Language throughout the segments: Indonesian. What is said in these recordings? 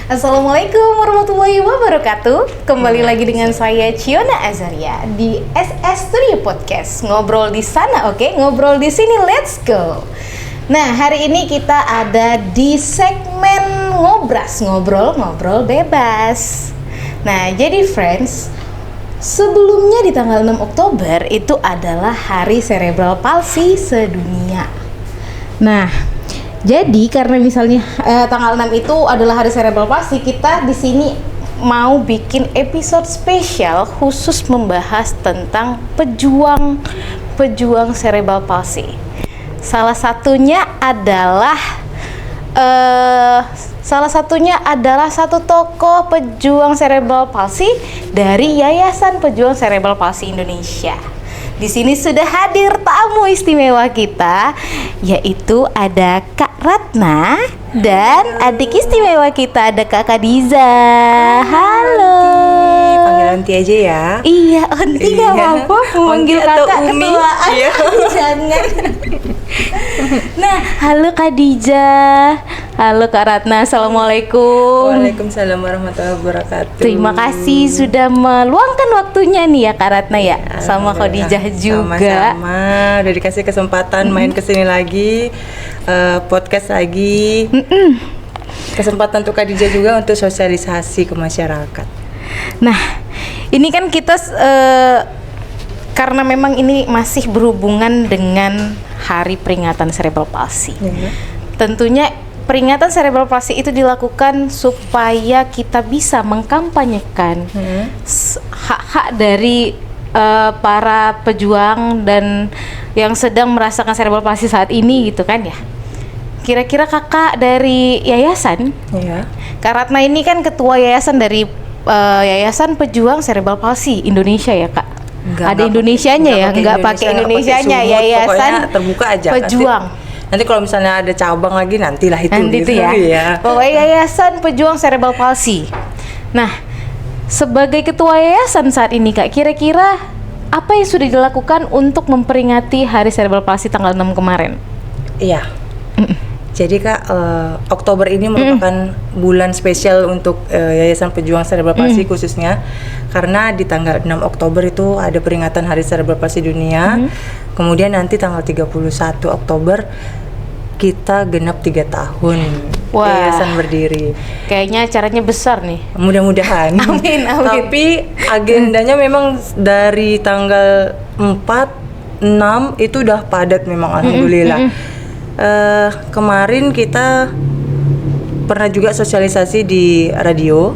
Assalamualaikum warahmatullahi wabarakatuh. Kembali lagi dengan saya Ciona Azaria di SS Studio Podcast. Ngobrol di sana, oke? Ngobrol di sini, let's go. Nah, hari ini kita ada di segmen ngobras, ngobrol bebas. Nah, jadi friends, sebelumnya di tanggal 6 Oktober itu adalah Hari Cerebral Palsy sedunia. Nah, jadi karena misalnya tanggal 6 itu adalah Hari Cerebral Palsy, kita di sini mau bikin episode spesial khusus membahas tentang pejuang Cerebral Palsy. Salah satunya adalah satu tokoh pejuang Cerebral Palsy dari Yayasan Pejuang Cerebral Palsy Indonesia. Di sini sudah hadir tamu istimewa kita, yaitu ada Kak Ratna dan adik istimewa kita ada Kak Khadiza. Halo. Panggil Onti aja ya. Iya, Onti nggak apa-apa. Memanggil kakak ketuaan. Iya. Jangan. Nah, halo Khadiza. Halo Kak Ratna, Assalamualaikum. Waalaikumsalam warahmatullahi wabarakatuh. Terima kasih sudah meluangkan waktunya nih ya Kak Ratna ya, sama Khadijah juga. Sama-sama, udah dikasih kesempatan main kesini lagi, podcast lagi. Kesempatan untuk Khadijah juga untuk sosialisasi ke masyarakat. Nah, ini kan kita karena memang ini masih berhubungan dengan Hari Peringatan Cerebral Palsy. Tentunya peringatan Cerebral Palsy itu dilakukan supaya kita bisa mengkampanyekan hak-hak dari para pejuang dan yang sedang merasakan Cerebral Palsy saat ini gitu kan ya. Kira-kira kakak dari yayasan, Kak Ratna ini kan ketua yayasan dari Yayasan Pejuang Cerebral Palsy Indonesia ya Kak? Ada Indonesianya ya, nggak pakai Indonesianya, Yayasan terbuka aja Pejuang. Nanti kalau misalnya ada cabang lagi nantilah itu gitu ya. Pokoknya Yayasan Pejuang Cerebral Palsy. Nah, sebagai ketua yayasan saat ini Kak, kira-kira apa yang sudah dilakukan untuk memperingati Hari Cerebral Palsy tanggal 6 kemarin? Iya. Jadi Kak, Oktober ini merupakan bulan spesial untuk Yayasan Pejuang Cerebral Palsy khususnya karena di tanggal 6 Oktober itu ada peringatan Hari Cerebral Palsy Dunia. Kemudian nanti tanggal 31 Oktober kita genap 3 tahun Yayasan berdiri. Kayaknya acaranya besar nih. Mudah-mudahan. Amin. Tapi agendanya memang dari tanggal 4, 6 itu udah padat memang alhamdulillah. Kemarin kita pernah juga sosialisasi di radio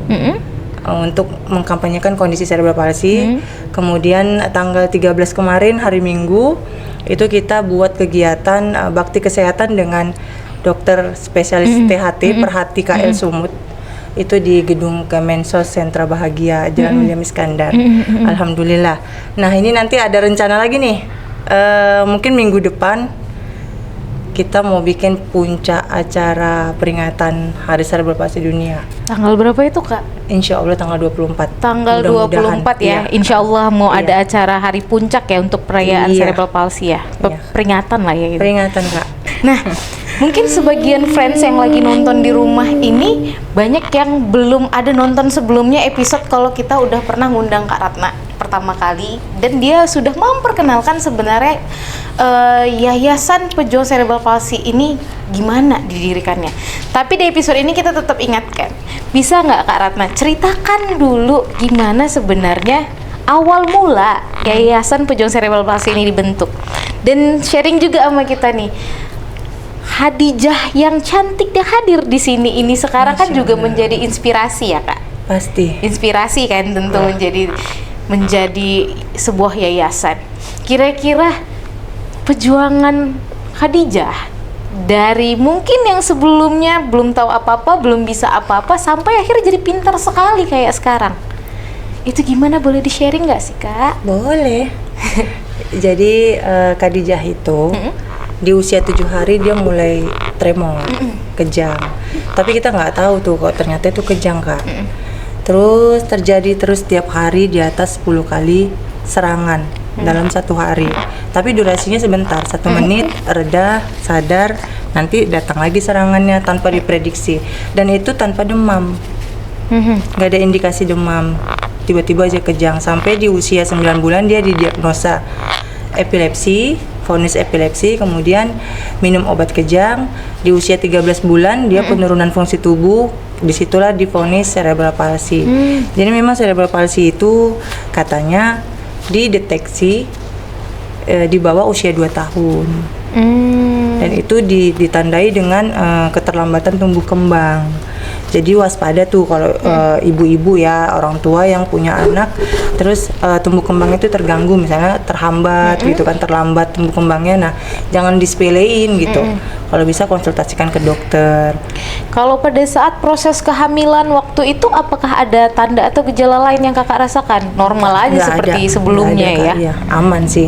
untuk mengkampanyekan kondisi Cerebral Palsy. Kemudian tanggal 13 kemarin hari Minggu itu kita buat kegiatan bakti kesehatan dengan dokter spesialis THT Perhati KL Sumut. Itu di gedung Kemensos Sentra Bahagia Jalan William Iskandar. Alhamdulillah. Nah, ini nanti ada rencana lagi nih. Mungkin minggu depan kita mau bikin puncak acara peringatan Hari Cerebral Palsy Dunia. Tanggal berapa itu Kak? Insya Allah tanggal 24. Tanggal 24 ya. Insya Allah mau ada acara hari puncak ya untuk perayaan Cerebral Palsy ya. Peringatan lah ya gitu. Peringatan Kak. Nah, mungkin sebagian friends yang lagi nonton di rumah ini banyak yang belum ada nonton sebelumnya episode kalau kita udah pernah ngundang Kak Ratna pertama kali dan dia sudah memperkenalkan sebenarnya Yayasan Pejuang Cerebral Palsy ini gimana didirikannya. Tapi di episode ini kita tetap ingatkan, bisa nggak Kak Ratna ceritakan dulu gimana sebenarnya awal mula Yayasan Pejuang Cerebral Palsy ini dibentuk dan sharing juga sama kita nih. Khadijah yang cantik dan hadir di sini ini sekarang kan juga menjadi inspirasi ya Kak. Pasti. Inspirasi kan tentu menjadi sebuah yayasan. Kira-kira perjuangan Khadijah dari mungkin yang sebelumnya belum tahu apa-apa, belum bisa apa-apa sampai akhirnya jadi pintar sekali kayak sekarang. Itu gimana, boleh di-sharing nggak sih Kak? Boleh. Jadi Khadijah itu di usia 7 hari dia mulai tremor, kejang. Tapi kita nggak tahu tuh kok ternyata itu kejang Kak. Terus terjadi terus setiap hari di atas 10 kali serangan dalam 1 hari. Tapi durasinya sebentar, 1 menit, reda, sadar, nanti datang lagi serangannya tanpa diprediksi. Dan itu tanpa demam. nggak ada indikasi demam, tiba-tiba aja kejang. Sampai di usia 9 bulan dia didiagnosa epilepsi, vonis epilepsi, kemudian minum obat kejang. Di usia 13 bulan dia penurunan fungsi tubuh, disitulah divonis cerebral palsy. Jadi memang cerebral palsy itu katanya dideteksi di bawah usia 2 tahun. Dan itu ditandai dengan keterlambatan tumbuh kembang. Jadi waspada tuh kalau ibu-ibu ya, orang tua yang punya anak terus tumbuh kembangnya itu terganggu, misalnya terhambat gitu kan, terlambat tumbuh kembangnya. Nah, jangan disepelein gitu. Kalau bisa konsultasikan ke dokter. Kalau pada saat proses kehamilan waktu itu, apakah ada tanda atau gejala lain yang kakak rasakan? Normal aja Nggak seperti ada, sebelumnya nggak ada, Kak. ya? Iya, aman sih.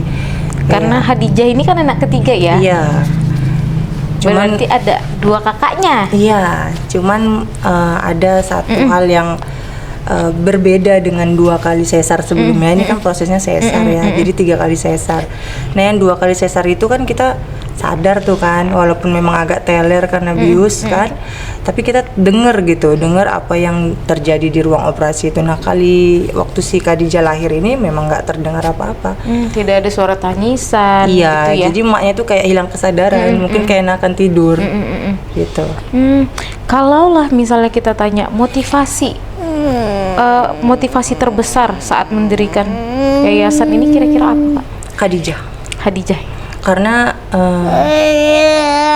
Karena Khadijah ini kan anak ketiga ya? Iya. Cuman berarti ada 2 kakaknya. iya, cuman ada satu hal yang berbeda dengan 2 kali sesar sebelumnya. Ini kan prosesnya sesar ya, jadi 3 kali sesar. Nah, yang 2 kali sesar itu kan kita sadar tuh kan, walaupun memang agak teler karena bius kan, tapi kita dengar apa yang terjadi di ruang operasi itu. Nah, kali waktu si Khadijah lahir ini memang nggak terdengar apa-apa. Tidak ada suara tangisan Iya, gitu ya? jadi emaknya tuh kayak hilang kesadaran, mungkin kayak enakan tidur gitu. Kalaulah misalnya kita tanya motivasi terbesar saat mendirikan yayasan ini kira-kira apa, Kak? Khadijah. Karena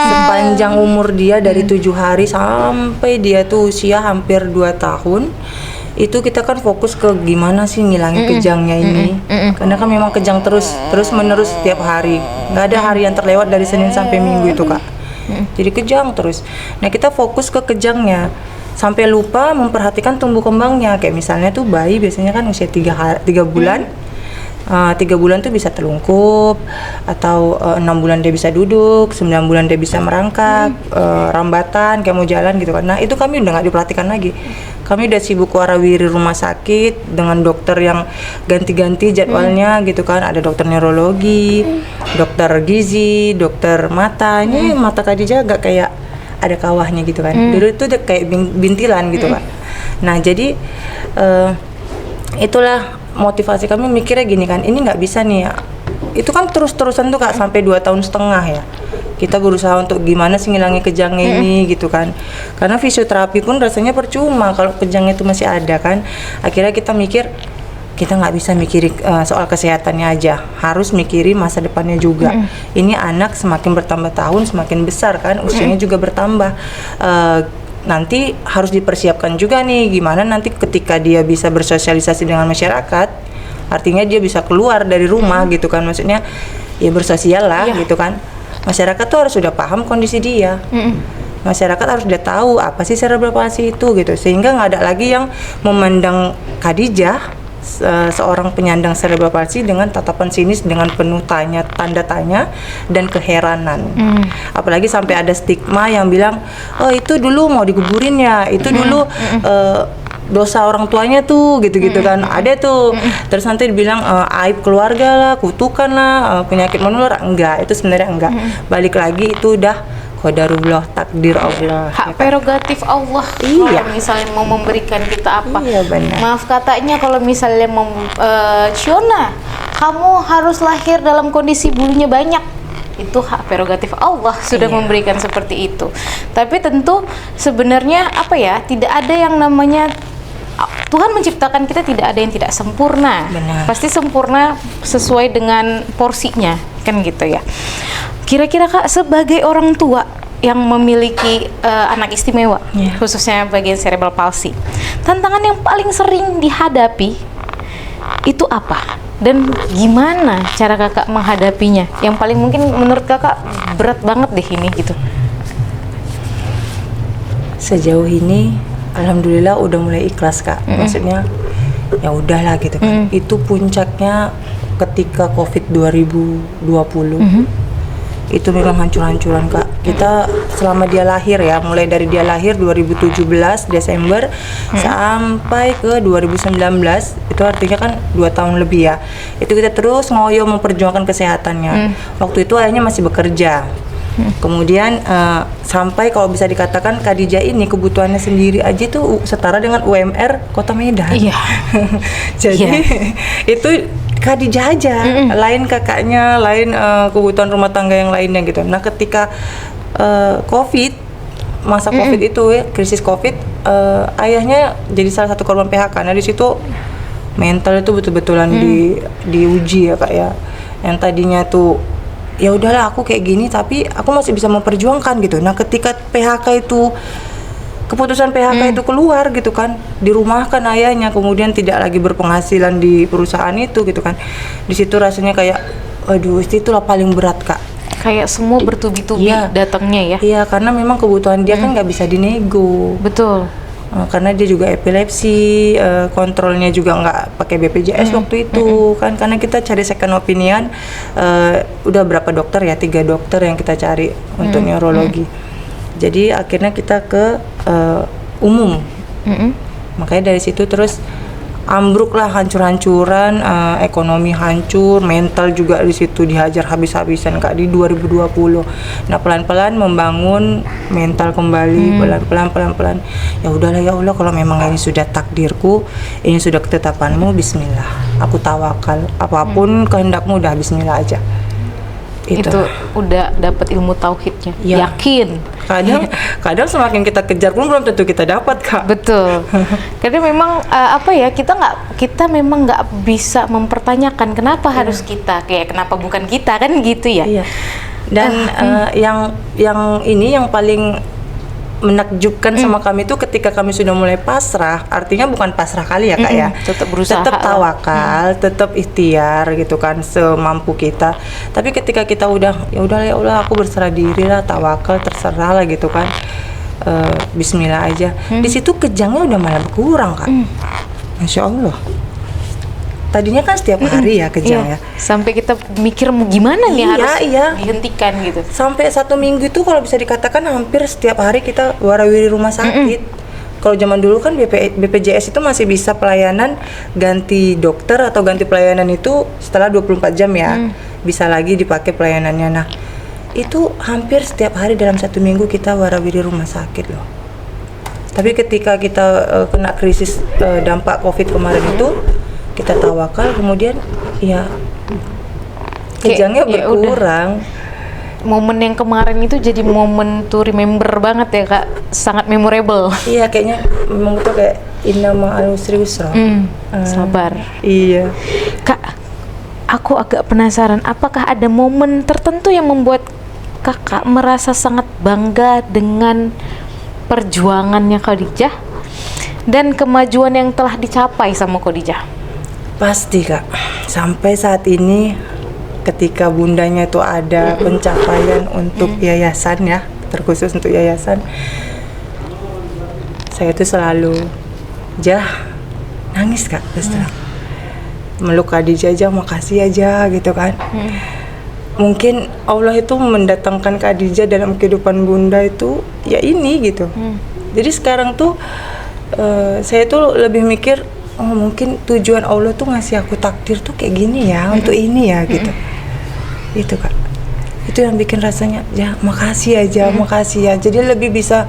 sepanjang umur dia dari 7 hari sampai dia tuh usia hampir 2 tahun, itu kita kan fokus ke gimana sih ngilangin kejangnya ini. Karena kan memang kejang terus menerus setiap hari, nggak ada hari yang terlewat dari Senin sampai Minggu itu, Kak. Jadi kejang terus. Nah, kita fokus ke kejangnya sampai lupa memperhatikan tumbuh kembangnya. Kayak misalnya tuh bayi biasanya kan usia 3 bulan. 3 bulan tuh bisa telungkup, atau 6 bulan dia bisa duduk, 9 bulan dia bisa merangkak, rambatan kayak mau jalan gitu kan. Nah, itu kami udah nggak diperhatikan lagi. Kami udah sibuk warawiri rumah sakit dengan dokter yang ganti-ganti jadwalnya gitu kan. Ada dokter neurologi, dokter gizi, dokter mata. Ini mata Khadijah agak kayak ada kawahnya gitu kan. Dulu itu udah kayak bintilan gitu kan. Nah, jadi itulah motivasi kami mikirnya gini kan, ini nggak bisa nih ya. Itu kan terus-terusan tuh, Kak, sampai 2 tahun setengah ya. Kita berusaha untuk gimana sih ngilangin kejangnya ini gitu kan. Karena fisioterapi pun rasanya percuma kalau kejangnya itu masih ada kan. Akhirnya kita mikir, kita nggak bisa mikirin soal kesehatannya aja, harus mikirin masa depannya juga. Ini anak semakin bertambah tahun semakin besar kan, usianya juga bertambah. Nanti harus dipersiapkan juga nih gimana nanti ketika dia bisa bersosialisasi dengan masyarakat, artinya dia bisa keluar dari rumah gitu kan, maksudnya ya bersosial lah gitu kan. Masyarakat tuh harus sudah paham kondisi dia. Masyarakat harus udah tahu apa sih cerebral palsy itu gitu, sehingga nggak ada lagi yang memandang Khadijah seorang penyandang cerebral palsy dengan tatapan sinis, dengan penuh tanda tanya dan keheranan. Apalagi sampai ada stigma yang bilang, oh itu dulu mau dikuburin ya, itu dulu dosa orang tuanya tuh gitu-gitu kan. Ada tuh. Terus nanti dibilang aib keluarga lah, kutukan lah, penyakit menular. Enggak, itu sebenarnya enggak. Balik lagi itu udah qadarullah, takdir Allah. Hak prerogatif Allah. Iya. Kalau misalnya mau memberikan kita apa. Iya, benar. Maaf katanya kalau misalnya Shiona, kamu harus lahir dalam kondisi bulunya banyak. Itu hak prerogatif Allah sudah memberikan seperti itu. Tapi tentu sebenarnya apa ya, tidak ada yang namanya Tuhan menciptakan kita, tidak ada yang tidak sempurna. Benar. Pasti sempurna sesuai dengan porsinya, kan gitu ya. Kira-kira Kak, sebagai orang tua yang memiliki anak istimewa, khususnya bagian cerebral palsy, tantangan yang paling sering dihadapi itu apa? Dan gimana cara Kakak menghadapinya? Yang paling mungkin menurut Kakak berat banget deh ini gitu. Sejauh ini alhamdulillah udah mulai ikhlas, Kak. Maksudnya ya udahlah gitu kan. Itu puncaknya ketika Covid 2020. Itu memang hancur-hancuran, Kak. Kita selama dia lahir ya, mulai dari dia lahir 2017 Desember sampai ke 2019, itu artinya kan 2 tahun lebih ya. Itu kita terus ngoyo memperjuangkan kesehatannya. Waktu itu ayahnya masih bekerja. Kemudian sampai kalau bisa dikatakan Khadijah ini kebutuhannya sendiri aja tuh setara dengan UMR Kota Medan. Iya. Jadi itu Khadijah aja, lain kakaknya, lain kebutuhan rumah tangga yang lainnya gitu. Nah ketika masa COVID itu ya, krisis COVID, ayahnya jadi salah satu korban PHK. Nah di situ mental itu betul-betulan diuji ya Kak ya. Yang tadinya tuh ya udahlah aku kayak gini tapi aku masih bisa memperjuangkan gitu. Nah ketika keputusan PHK itu keluar gitu kan, dirumahkan ayahnya, kemudian tidak lagi berpenghasilan di perusahaan itu gitu kan, di situ rasanya kayak aduh itulah paling berat Kak. Kayak semua bertubi-tubi datangnya ya. Iya karena memang kebutuhan dia kan nggak bisa dinego. Betul. Karena dia juga epilepsi, kontrolnya juga nggak pakai BPJS waktu itu kan, karena kita cari second opinion, udah berapa dokter ya, 3 dokter yang kita cari untuk neurologi. Jadi akhirnya kita ke umum. Makanya dari situ terus ambruk lah, hancur-hancuran, ekonomi hancur, mental juga di situ dihajar habis-habisan Kak di 2020. Nah pelan-pelan membangun mental kembali, pelan-pelan. Ya udahlah ya Allah, kalau memang ini sudah takdirku, ini sudah ketetapanmu, Bismillah. Aku tawakal, apapun kehendakmu udah Bismillah aja. Itu udah dapat ilmu tauhidnya. Ya. Yakin. Kadang semakin kita kejar pun belum tentu kita dapat Kak. Betul. Karena memang kita memang nggak bisa mempertanyakan kenapa harus kita, kayak kenapa bukan kita kan gitu ya. Iya. Dan yang paling menakjubkan sama kami itu ketika kami sudah mulai pasrah, artinya bukan pasrah kali ya Kak ya, tetap berusaha, tetap tawakal, tetap ikhtiar gitu kan semampu kita. Tapi ketika kita udah ya Allah aku berserah diri lah, tawakal, terserah lah gitu kan, Bismillah aja. Di situ kejangnya udah malah berkurang Kak. Masya Allah. Tadinya kan setiap hari ya kejang ya. Sampai kita mikir mau gimana nih harus dihentikan gitu. Sampai 1 minggu itu kalau bisa dikatakan hampir setiap hari kita warawiri rumah sakit. Kalau zaman dulu kan BPJS itu masih bisa pelayanan ganti dokter atau ganti pelayanan itu setelah 24 jam ya. Bisa lagi dipakai pelayanannya. Nah itu hampir setiap hari dalam 1 minggu kita warawiri rumah sakit loh. Tapi ketika kita kena krisis dampak COVID kemarin itu, kita tawakal, kemudian ya kejangnya berkurang. Momen yang kemarin itu jadi momen to remember banget ya Kak, sangat memorable. Iya kayaknya memang itu kayak inna ma'al usri yusra. Sabar. Iya. Kak, aku agak penasaran, apakah ada momen tertentu yang membuat Kakak merasa sangat bangga dengan perjuangannya Khadijah dan kemajuan yang telah dicapai sama Khadijah? Pasti Kak, sampai saat ini ketika bundanya itu ada pencapaian untuk yayasan ya, terkhusus untuk yayasan, saya itu selalu nangis Kak, terus terang meluk Khadijah aja, makasih aja gitu kan. Mungkin Allah itu mendatangkan Khadijah dalam kehidupan bunda itu ya ini gitu. Jadi sekarang tuh saya tuh lebih mikir, oh mungkin tujuan Allah tuh ngasih aku takdir tuh kayak gini ya, untuk ini ya gitu. Itu Kak, itu yang bikin rasanya ya makasih aja, makasih ya. Jadi lebih bisa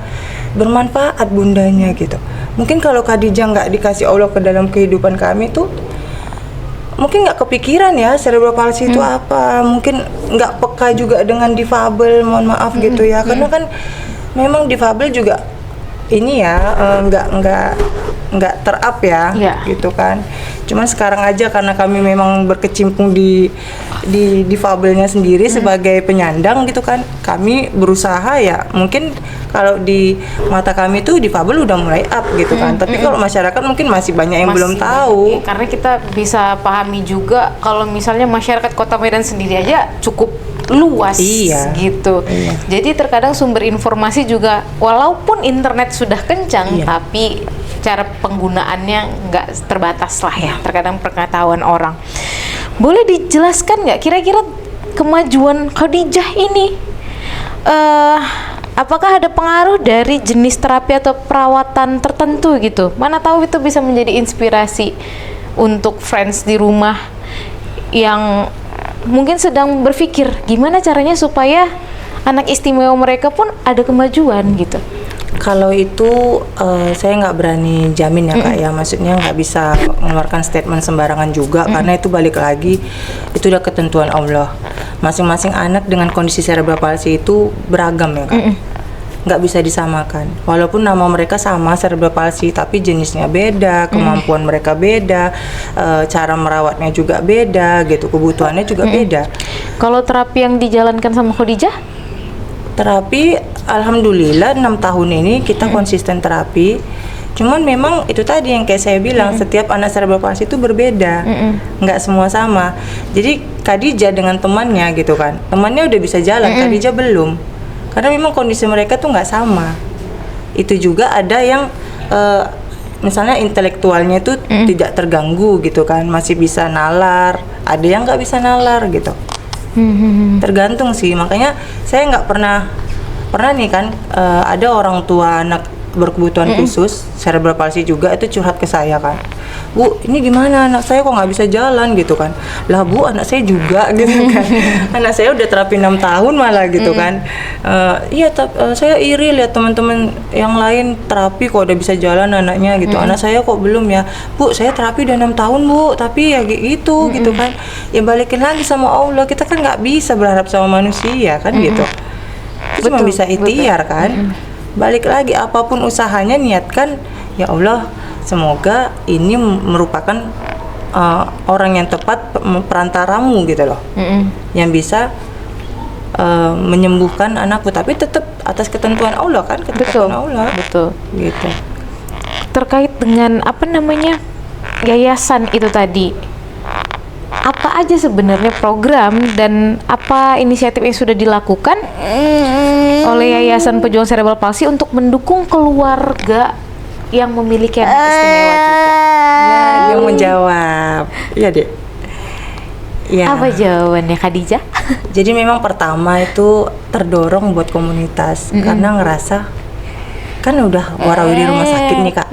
bermanfaat bundanya gitu. Mungkin kalau Khadijah nggak dikasih Allah ke dalam kehidupan kami tuh mungkin nggak kepikiran ya cerebral palsy itu apa, mungkin nggak peka juga dengan difabel, mohon maaf gitu ya, karena kan memang difabel juga ini ya nggak terap ya, gitu kan. Cuman sekarang aja karena kami memang berkecimpung di difabelnya sendiri sebagai penyandang gitu kan, kami berusaha ya, mungkin kalau di mata kami tuh difabel udah mulai up gitu kan, tapi kalau masyarakat mungkin masih banyak yang belum tahu. Karena kita bisa pahami juga kalau misalnya masyarakat Kota Medan sendiri aja cukup luas gitu. Jadi terkadang sumber informasi juga walaupun internet sudah kencang, tapi cara penggunaannya nggak terbatas lah ya, terkadang pengetahuan orang. Boleh dijelaskan nggak kira-kira kemajuan Khadijah ini apakah ada pengaruh dari jenis terapi atau perawatan tertentu gitu? Mana tahu itu bisa menjadi inspirasi untuk friends di rumah yang mungkin sedang berpikir gimana caranya supaya anak istimewa mereka pun ada kemajuan gitu. Kalau itu saya nggak berani jamin ya Kak ya, maksudnya nggak bisa mengeluarkan statement sembarangan juga karena itu balik lagi itu udah ketentuan Allah. Masing-masing anak dengan kondisi cerebral palsy itu beragam ya Kak. Nggak bisa disamakan. Walaupun nama mereka sama cerebral palsy, tapi jenisnya beda, kemampuan mereka beda, cara merawatnya juga beda, gitu, kebutuhannya juga beda. Kalau terapi yang dijalankan sama Khadijah? Terapi, alhamdulillah 6 tahun ini kita konsisten terapi. Cuman memang itu tadi yang kayak saya bilang, setiap anak cerebral palsy itu berbeda, nggak semua sama. Jadi Khadijah dengan temannya gitu kan, temannya udah bisa jalan, Khadijah belum. Karena memang kondisi mereka tuh nggak sama. Itu juga ada yang misalnya intelektualnya itu tidak terganggu gitu kan, masih bisa nalar. Ada yang nggak bisa nalar gitu. Tergantung sih. Makanya saya nggak pernah nih kan ada orang tua anak berkebutuhan khusus cerebral palsy juga itu curhat ke saya kan, Bu, ini gimana anak saya kok nggak bisa jalan gitu kan. Lah Bu, anak saya juga gitu kan. Anak saya udah terapi 6 tahun malah gitu kan. Iya, saya iri lihat teman-teman yang lain terapi kok udah bisa jalan anaknya gitu. Anak saya kok belum ya. Bu, saya terapi udah 6 tahun Bu, tapi ya gitu gitu kan. Ya balikin lagi sama Allah, kita kan nggak bisa berharap sama manusia kan gitu. Cuma bisa ikhtiar kan. Balik lagi apapun usahanya niatkan ya Allah, semoga ini merupakan orang yang tepat perantaramu gitu loh, yang bisa menyembuhkan anakku, tapi tetap atas ketentuan Allah kan, ketentuan Allah. Betul. Gitu. Terkait dengan apa namanya yayasan itu tadi, apa aja sebenarnya program dan apa inisiatif yang sudah dilakukan oleh Yayasan Pejuang Cerebral Palsy untuk mendukung keluarga yang memiliki anak istimewa juga? Ya, yang menjawab. Iya, Dek. Ya. Apa jawabannya Khadijah? Jadi memang pertama itu terdorong buat komunitas karena ngerasa kan udah warawiri rumah sakit nih Kak,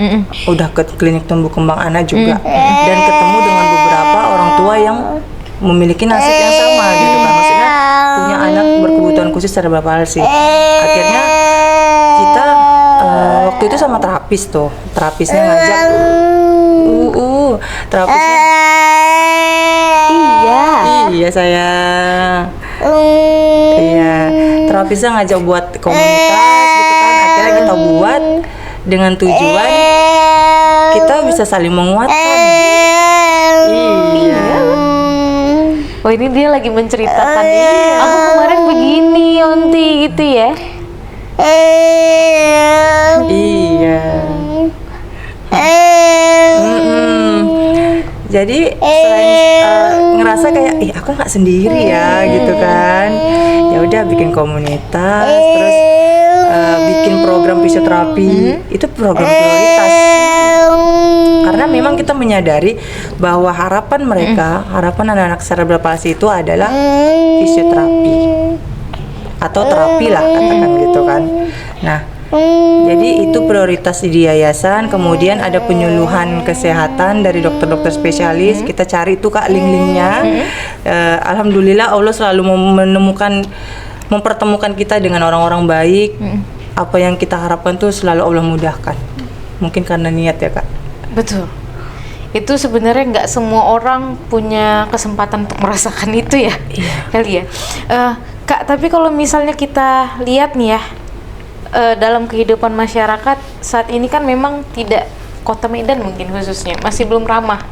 udah ke klinik tumbuh kembang anak juga, dan ketemu dengan beberapa orang tua yang memiliki nasib yang sama gitu kan, maksudnya punya anak berkebutuhan khusus cerebral palsy. Akhirnya kita waktu itu sama terapisnya ngajak, terapisnya iya sayang, iya terapisnya ngajak buat komunitas gitu kan. Akhirnya kita buat dengan tujuan kita bisa saling menguatkan. Iya. Oh, ini dia lagi menceritakan aku kemarin begini Onti gitu ya. Iya. Jadi selain ngerasa kayak aku nggak sendiri ya gitu kan, ya udah bikin komunitas, terus bikin program fisioterapi. Itu program prioritas karena memang kita menyadari bahwa harapan mereka, harapan anak-anak cerebral palsy itu adalah fisioterapi atau terapi lah katakan gitu kan. Nah, jadi itu prioritas di yayasan. Kemudian ada penyuluhan kesehatan dari dokter-dokter spesialis. Kita cari tuh Kak link-linknya. Alhamdulillah Allah selalu mempertemukan kita dengan orang-orang baik. Apa yang kita harapkan tuh selalu Allah mudahkan. Mungkin karena niat ya Kak. Betul. Itu sebenarnya nggak semua orang punya kesempatan untuk merasakan itu ya. Kali ya. Kak, tapi kalau misalnya kita lihat nih ya, dalam kehidupan masyarakat saat ini kan memang tidak, Kota Medan mungkin khususnya masih belum ramah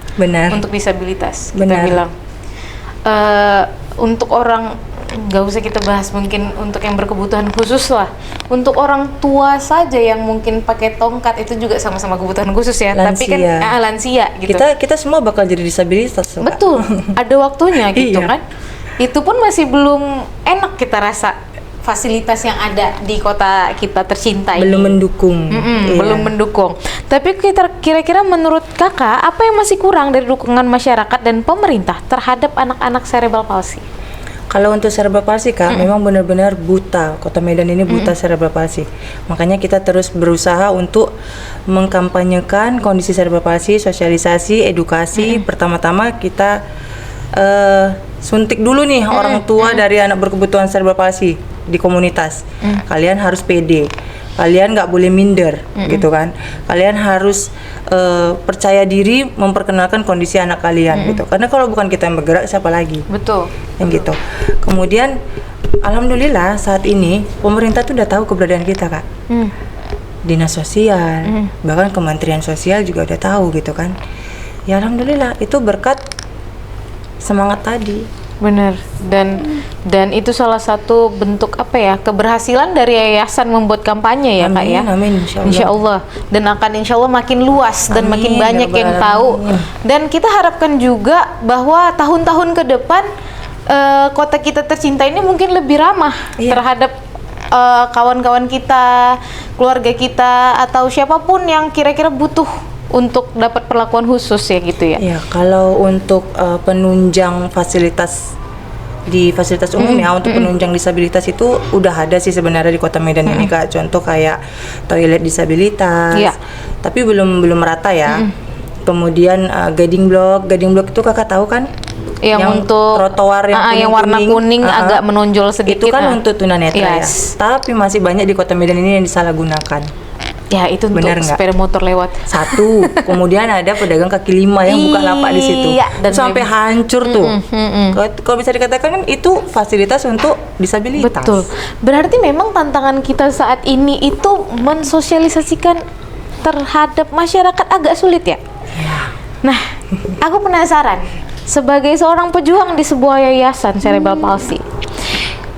untuk disabilitas. Benar. Kita bilang untuk orang, nggak usah kita bahas mungkin untuk yang berkebutuhan khusus lah, untuk orang tua saja yang mungkin pakai tongkat itu juga sama-sama kebutuhan khusus ya. Lansia. Tapi kan lansia gitu. Kita semua bakal jadi disabilitas. Betul. Ada waktunya gitu Iya. kan. Itu pun masih belum enak kita rasa fasilitas yang ada di kota kita tercinta ini. Belum mendukung. Iya. Belum mendukung. Tapi kira-kira menurut Kakak, apa yang masih kurang dari dukungan masyarakat dan pemerintah terhadap anak-anak cerebral palsy? Kalau untuk cerebral palsy Kak, memang benar-benar buta. Kota Medan ini buta cerebral palsy. Makanya kita terus berusaha untuk mengkampanyekan kondisi cerebral palsy, sosialisasi, edukasi. Pertama-tama kita suntik dulu nih orang tua dari anak berkebutuhan cerebral palsy. di komunitas. Kalian harus pede. Kalian nggak boleh minder, gitu kan. Kalian harus percaya diri memperkenalkan kondisi anak kalian, gitu. Karena kalau bukan kita yang bergerak, siapa lagi? Betul. Yang gitu. Kemudian, alhamdulillah saat ini pemerintah tuh udah tahu keberadaan kita, Kak. Dinas sosial, bahkan Kementerian Sosial juga udah tahu, gitu kan. Ya alhamdulillah, itu berkat semangat tadi. Benar. Dan itu salah satu bentuk apa ya, keberhasilan dari yayasan membuat kampanye ya, Kak ya. Amin, Insya Allah. Dan akan insya Allah makin luas dan makin banyak yang tahu. Dan kita harapkan juga bahwa tahun-tahun ke depan kota kita tercinta ini mungkin lebih ramah terhadap kawan-kawan kita, keluarga kita, atau siapapun yang kira-kira butuh untuk dapat perlakuan khusus ya gitu ya. Ya, kalau untuk penunjang fasilitas di fasilitas umum ya, untuk penunjang disabilitas itu udah ada sih sebenarnya di Kota Medan ini, Kak. Contoh kayak toilet disabilitas. Tapi belum merata ya. Kemudian guiding block itu Kakak tahu kan? Yang untuk trotoar yang warna kuning agak menonjol sedikit. Itu kan untuk tunanetra ya. Tapi masih banyak di Kota Medan ini yang disalahgunakan. Ya itu bener untuk nggak? sepeda motor lewat. Satu, kemudian ada pedagang kaki lima yang buka lapak di situ, dan sampai hancur tuh. Kalau bisa dikatakan kan itu fasilitas untuk disabilitas. Betul. Berarti memang tantangan kita saat ini itu mensosialisasikan terhadap masyarakat agak sulit ya. Nah, aku penasaran. Sebagai seorang pejuang di sebuah yayasan cerebral palsy,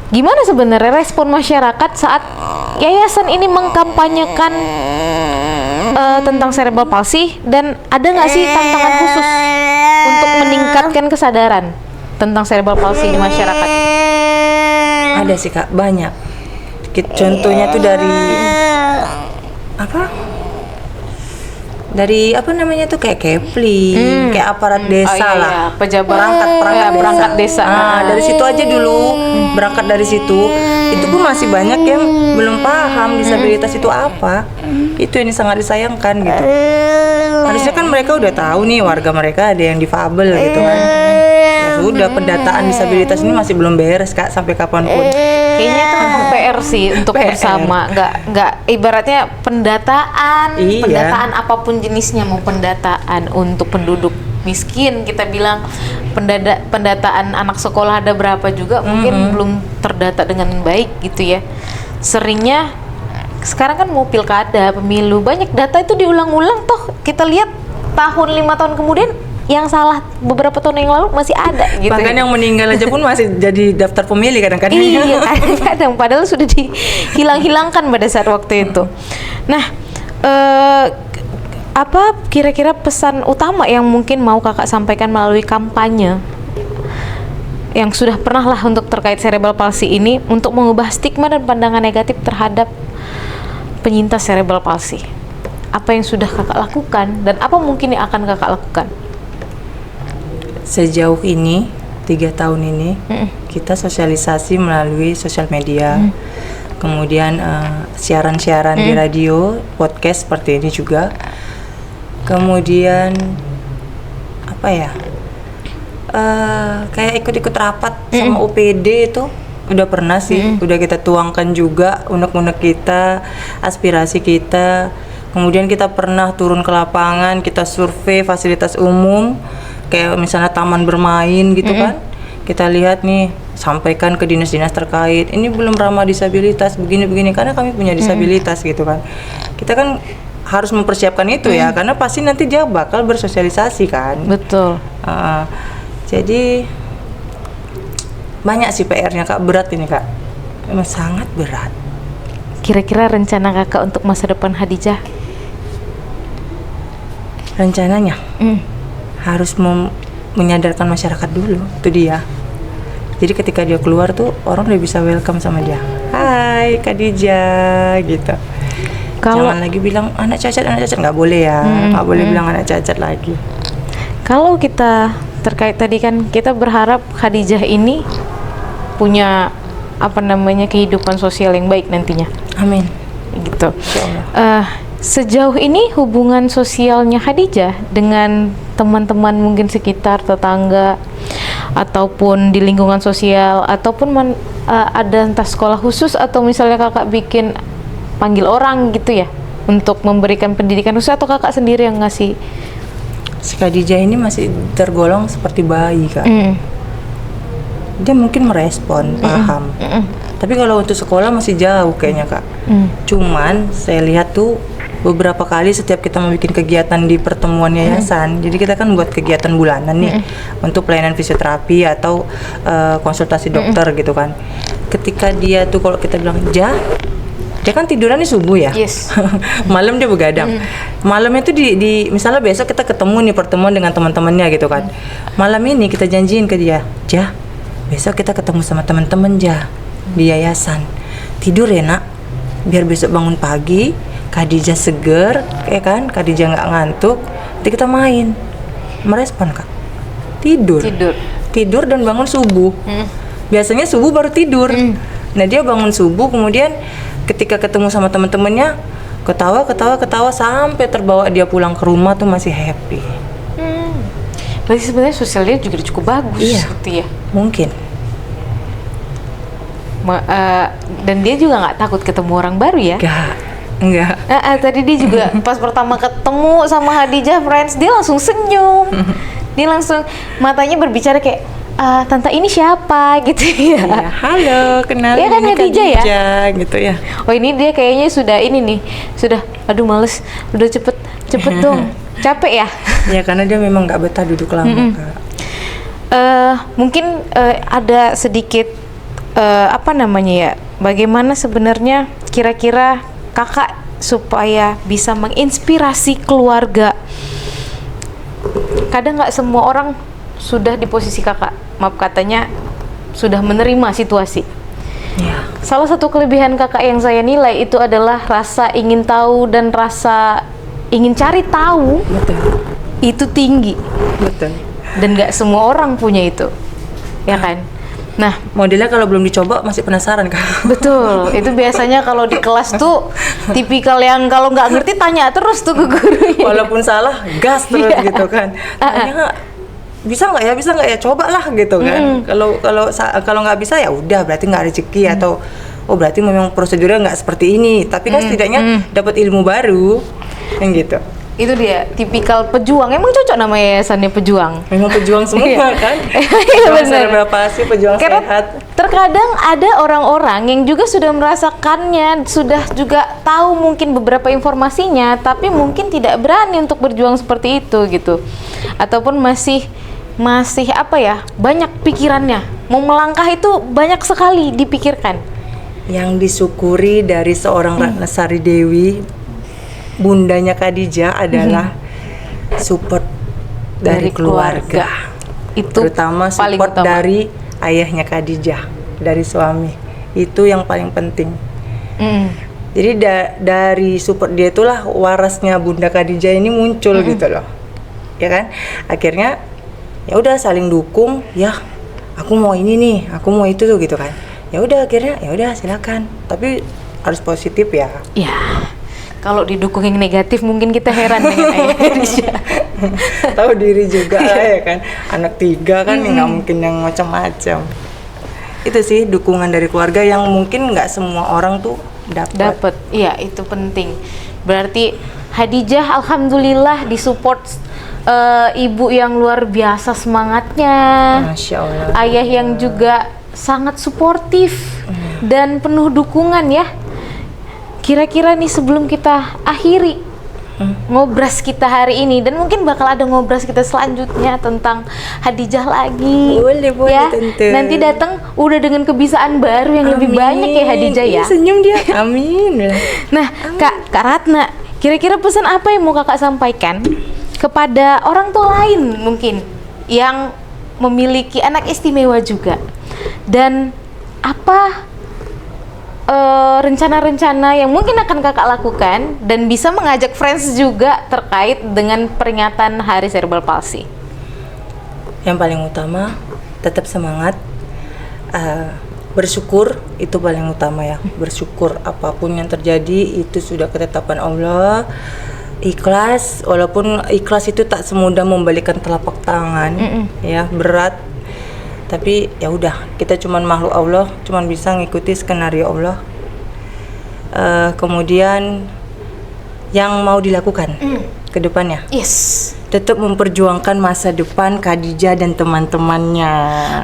gimana sebenarnya respon masyarakat saat yayasan ini mengkampanyekan tentang cerebral palsy, dan ada nggak sih tantangan khusus untuk meningkatkan kesadaran tentang cerebral palsy di masyarakat? Ada sih, Kak, banyak. Contohnya tuh dari apa namanya tuh kayak Kepling, kayak aparat desa lah, pejabat perangkat desa. Dari situ aja dulu, berangkat dari situ. Itu pun masih banyak yang belum paham disabilitas itu apa. Itu ini sangat disayangkan gitu. Harusnya kan mereka udah tahu nih, warga mereka ada yang difabel gitu kan. Ya sudah, pendataan disabilitas ini masih belum beres, Kak, sampai kapanpun. Kayaknya itu memang PR sih untuk bersama. Nggak ibaratnya pendataan apapun jenisnya, mau pendataan untuk penduduk miskin, kita bilang pendataan anak sekolah ada berapa juga, mungkin belum terdata dengan baik gitu ya. Seringnya sekarang kan mau pilkada, pemilu, banyak data itu diulang-ulang, toh kita lihat 5 tahun kemudian yang salah beberapa tahun yang lalu masih ada gitu. Bahkan yang meninggal aja pun masih jadi daftar pemilih kadang-kadang. Iya, kadang padahal sudah dihilang-hilangkan pada saat waktu itu. Nah, apa kira-kira pesan utama yang mungkin mau Kakak sampaikan melalui kampanye yang sudah pernah lah untuk terkait cerebral palsy ini, untuk mengubah stigma dan pandangan negatif terhadap penyintas cerebral palsy? Apa yang sudah Kakak lakukan dan apa mungkin yang akan Kakak lakukan? Sejauh ini 3 tahun ini kita sosialisasi melalui sosial media, kemudian siaran-siaran di radio, podcast seperti ini juga. Kemudian apa ya, kayak ikut-ikut rapat sama OPD itu udah pernah sih, udah kita tuangkan juga unek-unek kita, aspirasi kita. Kemudian kita pernah turun ke lapangan, kita survei fasilitas umum, kayak misalnya taman bermain gitu kan. Kita lihat nih, sampaikan ke dinas-dinas terkait, ini belum ramah disabilitas, begini-begini, karena kami punya disabilitas gitu kan. Kita kan harus mempersiapkan itu ya, karena pasti nanti dia bakal bersosialisasi kan. Betul. Jadi banyak sih PR-nya, Kak, berat ini, Kak. Memang sangat berat. Kira-kira rencana Kakak untuk masa depan Khadijah? Rencananya harus menyadarkan masyarakat dulu, itu dia. Jadi ketika dia keluar tuh orang udah bisa welcome sama dia. Hai Khadijah gitu. Jangan lagi bilang anak cacat, nggak boleh ya, nggak boleh bilang anak cacat lagi. Kalau kita terkait tadi kan kita berharap Khadijah ini punya kehidupan sosial yang baik nantinya. Amin. Gitu. Sejauh ini hubungan sosialnya Khadijah dengan teman-teman mungkin sekitar, tetangga, ataupun di lingkungan sosial, ataupun ada entah sekolah khusus atau misalnya kakak bikin panggil orang gitu ya untuk memberikan pendidikan khusus, atau kakak sendiri yang ngasih? Si Khadijah ini masih tergolong seperti bayi Kak. Dia mungkin merespon, paham. Tapi kalau untuk sekolah masih jauh kayaknya Kak. Cuman saya lihat tuh beberapa kali setiap kita mau bikin kegiatan di pertemuan yayasan, jadi kita kan buat kegiatan bulanan nih untuk pelayanan fisioterapi atau konsultasi dokter gitu kan. Ketika dia tuh kalau kita bilang dia kan tiduran di subuh ya. Yes. Malam dia begadang. Malamnya tuh di misalnya besok kita ketemu nih pertemuan dengan teman-temannya gitu kan. Malam ini kita janjiin ke dia, besok kita ketemu sama teman-teman di yayasan. Tidur ya nak, biar besok bangun pagi Khadijah seger, ya kan? Khadijah nggak ngantuk. Nanti kita main. Merespon Kak. Tidur dan bangun subuh. Biasanya subuh baru tidur. Nah dia bangun subuh, kemudian ketika ketemu sama teman-temannya ketawa sampai terbawa dia pulang ke rumah tuh masih happy. Berarti sebenarnya sosialnya juga cukup bagus. Iya, gitu ya. Mungkin. Dan dia juga nggak takut ketemu orang baru ya? Enggak. Tadi dia juga pas pertama ketemu sama Khadijah Friends, dia langsung senyum. Dia langsung matanya berbicara kayak, tante ini siapa gitu ya. Iya, halo, kenalin Iya kan, ini Khadijah ya? gitu ya. Oh ini dia kayaknya sudah ini nih, aduh males, udah cepet dong, capek ya. Ya karena dia memang nggak betah duduk lama Kak. Mungkin ada sedikit bagaimana sebenarnya kira-kira kakak supaya bisa menginspirasi keluarga. Kadang nggak semua orang sudah di posisi kakak, maaf katanya sudah menerima situasi. Ya. Salah satu kelebihan kakak yang saya nilai itu adalah rasa ingin tahu dan rasa ingin cari tahu. Betul. Itu tinggi. Betul. Dan nggak semua orang punya itu, ya kan? Nah, modelnya kalau belum dicoba masih penasaran Kak. betul. Itu biasanya kalau di kelas tuh tipikal yang kalau nggak ngerti tanya terus tuh ke gurunya. Walaupun salah, gas terus gitu kan. Tanya bisa nggak ya, cobalah gitu kan. Kalau nggak bisa ya udah, berarti nggak rezeki atau berarti memang prosedurnya nggak seperti ini. Tapi kan setidaknya dapat ilmu baru, yang gitu. Itu dia tipikal pejuang. Emang cocok nama yayasannya pejuang. Memang pejuang semua kan. Iya benar. Pejuang Karena sehat. terkadang ada orang-orang yang juga sudah merasakannya, sudah juga tahu mungkin beberapa informasinya, tapi mungkin tidak berani untuk berjuang seperti itu gitu. Ataupun masih banyak pikirannya. Mau melangkah itu banyak sekali dipikirkan. Yang disyukuri dari seorang Ratna Sari Dewi, bundanya Khadijah, adalah support dari keluarga. Itu terutama support dari ayahnya Khadijah, dari suami. Itu yang paling penting. Jadi dari support dia itulah warasnya Bunda Khadijah ini muncul gitu loh. Ya kan? Akhirnya ya udah saling dukung, ya aku mau ini nih, aku mau itu tuh gitu kan. Ya udah akhirnya ya udah silakan. Tapi harus positif ya. Ya. Kalau didukung yang negatif mungkin kita heran dengan ayah Khadijah. Tahu diri juga lah ya kan. Anak 3 kan nggak mungkin yang macam-macam. Itu sih dukungan dari keluarga yang mungkin nggak semua orang tuh dapat. Iya, itu penting. Berarti Khadijah alhamdulillah disupport ibu yang luar biasa semangatnya. Masya Allah. Ayah yang juga sangat suportif dan penuh dukungan ya. Kira-kira nih sebelum kita akhiri ngobras kita hari ini, dan mungkin bakal ada ngobras kita selanjutnya tentang Khadijah lagi. Boleh ya. tentu. Nanti datang udah dengan kebiasaan baru yang lebih banyak ya Khadijah ya. Senyum dia. Amin. Nah, Kak Ratna, kira-kira pesan apa yang mau kakak sampaikan kepada orang tua lain mungkin yang memiliki anak istimewa juga, dan apa rencana-rencana yang mungkin akan kakak lakukan dan bisa mengajak friends juga terkait dengan peringatan Hari Cerebral Palsy? Yang paling utama tetap semangat, bersyukur itu paling utama ya. Bersyukur apapun yang terjadi itu sudah ketetapan Allah. Ikhlas, walaupun ikhlas itu tak semudah membalikkan telapak tangan, ya berat. Tapi ya udah, kita cuman makhluk Allah, cuman bisa ngikuti skenario Allah. Kemudian yang mau dilakukan ke depannya, Yes. tetap memperjuangkan masa depan Khadijah dan teman-temannya.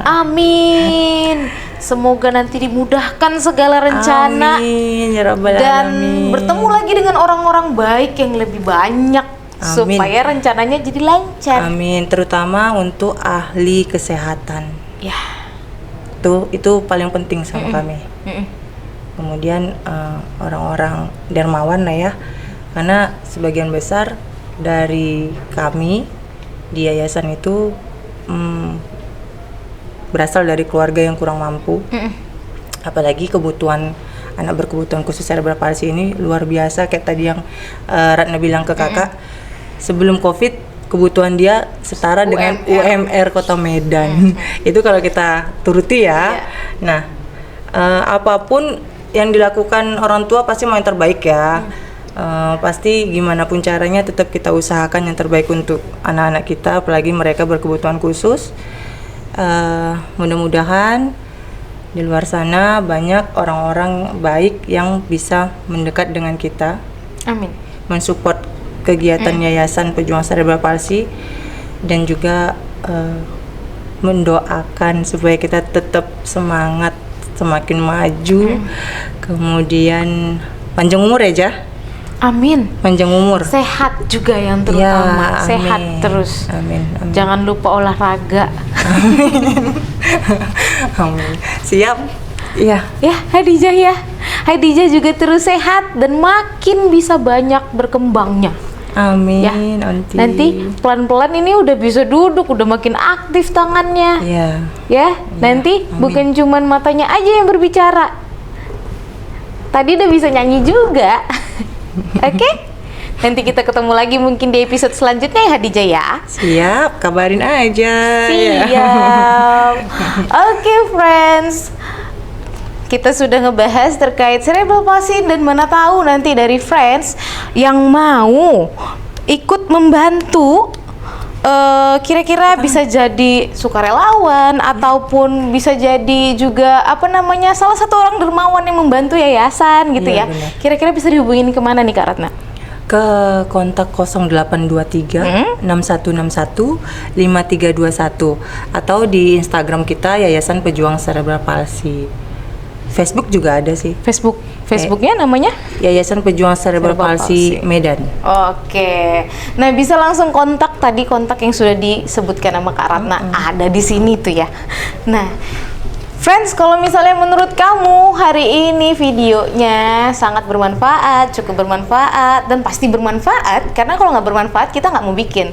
Amin. Semoga nanti dimudahkan segala rencana Amin ya rabbal dan alamin. bertemu lagi dengan orang-orang baik yang lebih banyak Amin. supaya rencananya jadi lancar. Amin, terutama untuk ahli kesehatan. Ya. Itu paling penting sama kami. Mm-mm. Kemudian orang-orang dermawan lah ya, karena sebagian besar dari kami di yayasan itu berasal dari keluarga yang kurang mampu. Apalagi kebutuhan anak berkebutuhan khusus cerebral palsy ini luar biasa. Kayak tadi yang Ratna bilang ke kakak, sebelum COVID kebutuhan dia setara dengan UMR Kota Medan. Itu kalau kita turuti ya. Nah, apapun yang dilakukan orang tua pasti mau yang terbaik ya. Pasti gimana pun caranya tetap kita usahakan yang terbaik untuk anak-anak kita, apalagi mereka berkebutuhan khusus. Mudah-mudahan di luar sana banyak orang-orang baik yang bisa mendekat dengan kita, Amin. mensupport kegiatan Yayasan Pejuang Cerebral Palsy, dan juga mendoakan supaya kita tetap semangat, semakin maju, kemudian panjang umur ya Jah. Amin. Panjang umur. Sehat juga yang terutama. Ya, Sehat amin. terus. Amin. Jangan lupa olahraga. Amin. Siap. Iya. Ya, Khadijah ya. Khadijah juga terus sehat dan makin bisa banyak berkembangnya. Amin. Ya. Aunty. Nanti pelan-pelan ini udah bisa duduk, udah makin aktif tangannya. Iya. Ya, nanti amin. bukan cuman matanya aja yang berbicara. Tadi udah bisa nyanyi juga. Oke? Nanti kita ketemu lagi mungkin di episode selanjutnya ya Khadijah ya. Siap, kabarin aja. Ya. Siap. Oke, friends. Kita sudah ngebahas terkait cerebral palsy dan mana tahu nanti dari friends yang mau ikut membantu kira-kira bisa jadi sukarelawan ataupun bisa jadi juga salah satu orang dermawan yang membantu yayasan gitu Iya, ya. benar. Kira-kira bisa dihubungin kemana nih Kak Ratna? Ke kontak 0823 6161 5321 atau di Instagram kita Yayasan Pejuang Cerebral Palsy. Facebook juga ada sih. Facebooknya namanya? Yayasan Pejuang Cerebral Cerebral Palsy Palsy. Medan. Oke, nah bisa langsung kontak yang sudah disebutkan sama Kak Ratna ada di sini tuh ya. Nah, friends, kalau misalnya menurut kamu hari ini videonya sangat bermanfaat, cukup bermanfaat dan pasti bermanfaat karena kalau nggak bermanfaat kita nggak mau bikin.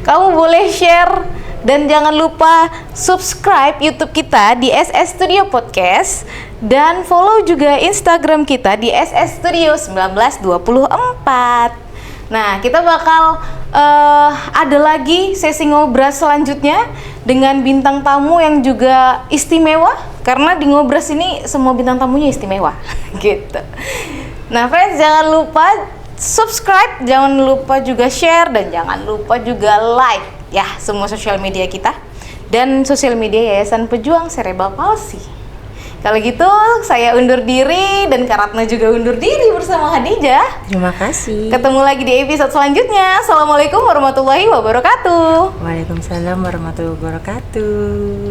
Kamu boleh share dan jangan lupa subscribe YouTube kita di SS Studio Podcast dan follow juga Instagram kita di SS Studio 1924. Nah, kita bakal ada lagi sesi ngobras selanjutnya dengan bintang tamu yang juga istimewa karena di ngobras ini semua bintang tamunya istimewa gitu. Nah, friends, jangan lupa subscribe, jangan lupa juga share dan jangan lupa juga like ya semua sosial media kita dan sosial media Yayasan Pejuang Cerebral Palsy. Kalau gitu saya undur diri dan Kak Ratna juga undur diri bersama Khadijah. Terima kasih. Ketemu lagi di episode selanjutnya. Assalamualaikum warahmatullahi wabarakatuh. Waalaikumsalam warahmatullahi wabarakatuh.